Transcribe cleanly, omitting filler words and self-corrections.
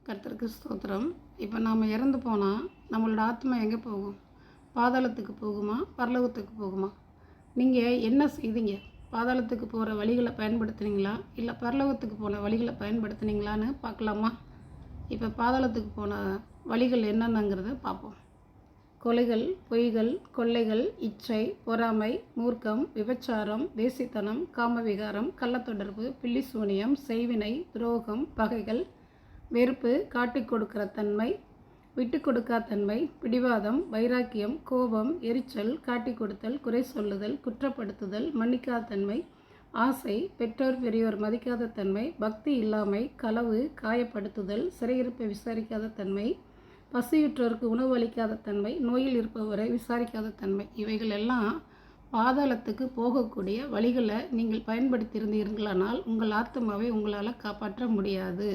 கர்த்தருக்கு ஸ்தோத்திரம். இப்போ நாம் இறந்து போனால் நம்மளோட ஆத்மா எங்கே போகும்? பாதாளத்துக்கு போகுமா, பரலோகத்துக்கு போகுமா? நீங்கள் என்ன செய்தீங்க? பாதாளத்துக்கு போகிற வழிகளை பயன்படுத்துனீங்களா, இல்லை பரலோகத்துக்கு போன வழிகளை பயன்படுத்துனீங்களான்னு பார்க்கலாமா? இப்போ பாதாளத்துக்கு போன வழிகள் என்னென்னங்கிறத பார்ப்போம். கொலைகள், பொய்கள், கொள்ளைகள், இச்சை, பொறாமை, மூர்க்கம், விபச்சாரம், வேசித்தனம், காமவிகாரம், கள்ளத்தொடர்பு, பில்லிசூனியம், செய்வினை, துரோகம், பகைகள், வெறுப்பு, காட்டிக் கொடுக்கிற தன்மை, விட்டு கொடுக்கா தன்மை, பிடிவாதம், வைராக்கியம், கோபம், எரிச்சல், காட்டிக் கொடுத்தல், குறை சொல்லுதல், குற்றப்படுத்துதல், மன்னிக்காத தன்மை, ஆசை, பெற்றோர் பெரியோர் மதிக்காத தன்மை, பக்தி இல்லாமை, களவு, காயப்படுத்துதல், சிறையிருப்பை விசாரிக்காத தன்மை, பசியுற்றோருக்கு உணவு அளிக்காத தன்மை, நோயில் இருப்பவரை விசாரிக்காத தன்மை, இவைகள் எல்லாம் பாதாளத்துக்கு போகக்கூடிய வழிகளை நீங்கள் பயன்படுத்தியிருந்தீர்களானால் உங்கள் ஆத்மாவை உங்களால் காப்பாற்ற முடியாது.